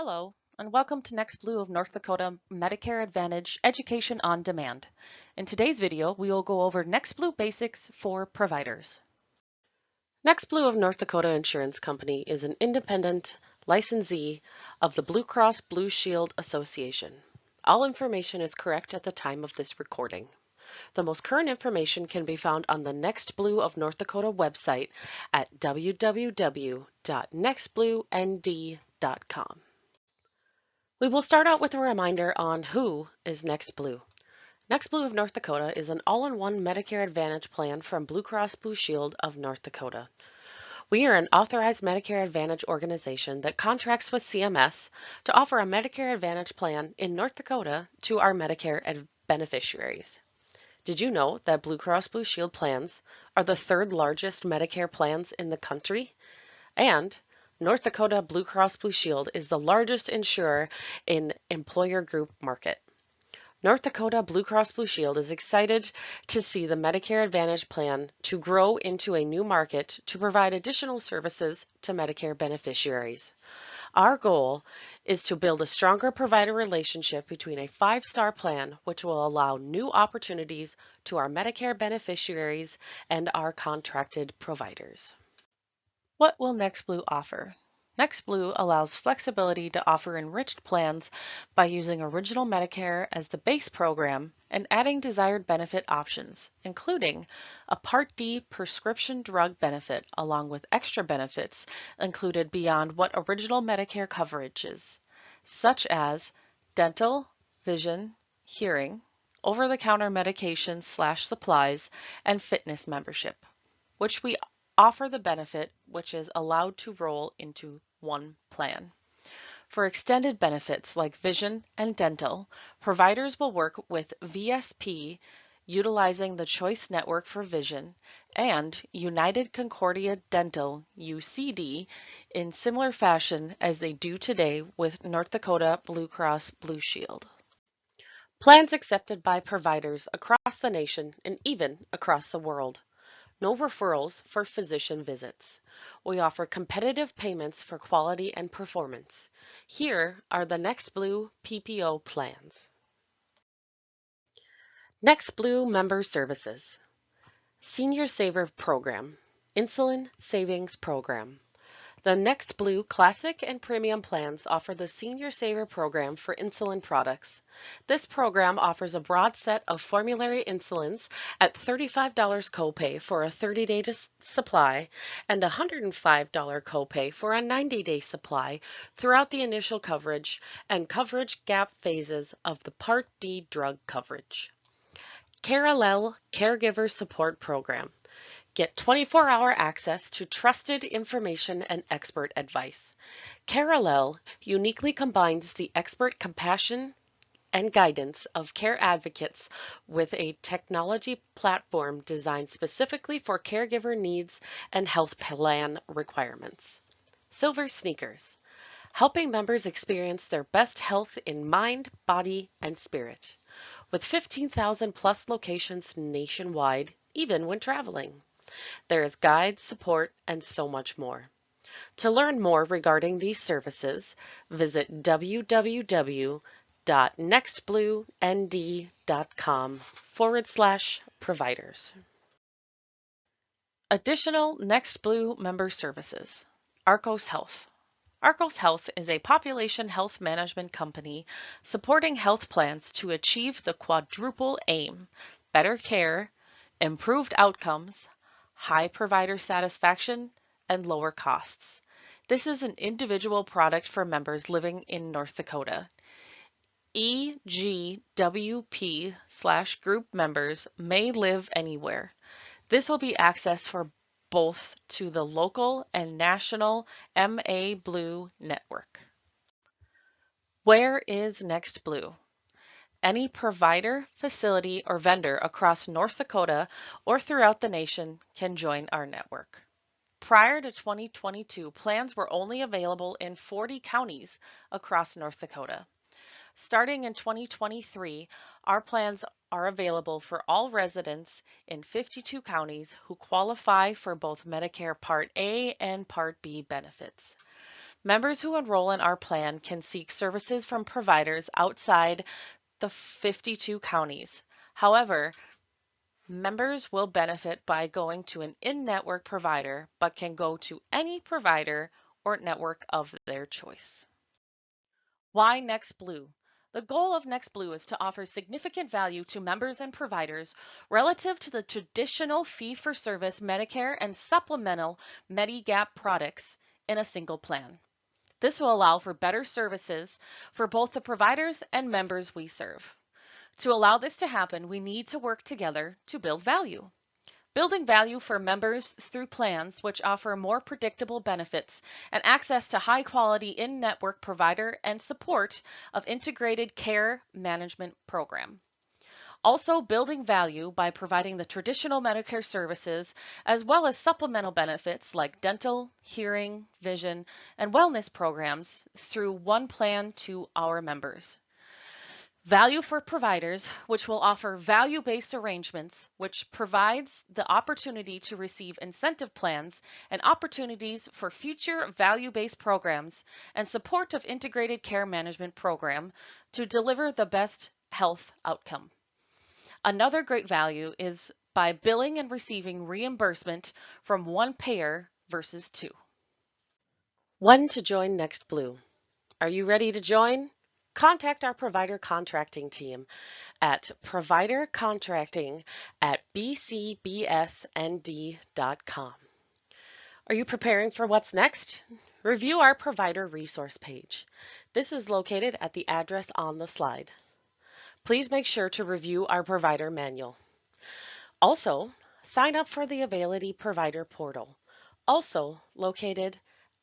Hello, and welcome to NextBlue of North Dakota Medicare Advantage Education on Demand. In today's video, we will go over NextBlue Basics for providers. NextBlue of North Dakota Insurance Company is an independent licensee of the Blue Cross Blue Shield Association. All information is correct at the time of this recording. The most current information can be found on the NextBlue of North Dakota website at www.nextbluend.com. We will start out with a reminder on who is NextBlue. NextBlue of North Dakota is an all-in-one Medicare Advantage plan from Blue Cross Blue Shield of North Dakota. We are an authorized Medicare Advantage organization that contracts with CMS to offer a Medicare Advantage plan in North Dakota to our Medicare beneficiaries. Did you know that Blue Cross Blue Shield plans are the third largest Medicare plans in the country? And North Dakota Blue Cross Blue Shield is the largest insurer in employer group market. North Dakota Blue Cross Blue Shield is excited to see the Medicare Advantage plan to grow into a new market to provide additional services to Medicare beneficiaries. Our goal is to build a stronger provider relationship between a five-star plan, which will allow new opportunities to our Medicare beneficiaries and our contracted providers. What will NextBlue offer? NextBlue allows flexibility to offer enriched plans by using Original Medicare as the base program and adding desired benefit options, including a Part D prescription drug benefit along with extra benefits included beyond what Original Medicare coverages, such as dental, vision, hearing, over-the-counter medications/supplies, and fitness membership, which we offer the benefit which is allowed to roll into one plan. For extended benefits like vision and dental, providers will work with VSP utilizing the Choice Network for Vision and United Concordia Dental UCD in similar fashion as they do today with North Dakota Blue Cross Blue Shield. Plans accepted by providers across the nation and even across the world. No referrals for physician visits. We offer competitive payments for quality and performance. Here are the NextBlue PPO plans. NextBlue Member Services. Senior Saver Program. Insulin Savings Program. The NextBlue Classic and Premium plans offer the Senior Saver Program for insulin products. This program offers a broad set of formulary insulins at $35 copay for a 30-day supply and $105 copay for a 90-day supply throughout the initial coverage and coverage gap phases of the Part D drug coverage. Parallel Caregiver Support Program. Get 24-hour access to trusted information and expert advice. Parallel uniquely combines the expert compassion and guidance of care advocates with a technology platform designed specifically for caregiver needs and health plan requirements. Silver Sneakers. Helping members experience their best health in mind, body, and spirit. With 15,000 plus locations nationwide, even when traveling. There is guide, support, and so much more. To learn more regarding these services, visit www.nextbluend.com/providers. Additional NextBlue member services. Arcos Health. Arcos Health is a population health management company supporting health plans to achieve the quadruple aim: better care, improved outcomes, high provider satisfaction, and lower costs. This is an individual product for members living in North Dakota. EGWP/group members may live anywhere. This will be accessed for both to the local and national MA Blue network. Where is NextBlue? Any provider, facility, or vendor across North Dakota or throughout the nation can join our network. Prior to 2022, plans were only available in 40 counties across North Dakota. Starting in 2023, our plans are available for all residents in 52 counties who qualify for both Medicare Part A and Part B benefits. Members who enroll in our plan can seek services from providers outside the 52 counties. However, members will benefit by going to an in-network provider, but can go to any provider or network of their choice. Why NextBlue? The goal of NextBlue is to offer significant value to members and providers relative to the traditional fee-for-service Medicare and supplemental Medigap products in a single plan. This will allow for better services for both the providers and members we serve. To allow this to happen, we need to work together to build value. Building value for members through plans which offer more predictable benefits and access to high-quality in-network provider and support of integrated care management program. Also building value by providing the traditional Medicare services as well as supplemental benefits like dental, hearing, vision, and wellness programs through one plan to our members. Value for providers, which will offer value-based arrangements, which provides the opportunity to receive incentive plans and opportunities for future value-based programs and support of integrated care management program to deliver the best health outcome. Another great value is by billing and receiving reimbursement from one payer versus two. When to join NextBlue. Are you ready to join? Contact our provider contracting team at providercontracting@bcbsnd.com. Are you preparing for what's next? Review our provider resource page. This is located at the address on the slide. Please make sure to review our provider manual. Also, sign up for the Availity Provider Portal, also located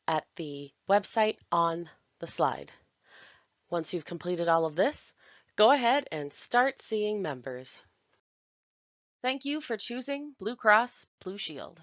at the website on the slide. Once you've completed all of this, go ahead and start seeing members. Thank you for choosing Blue Cross Blue Shield.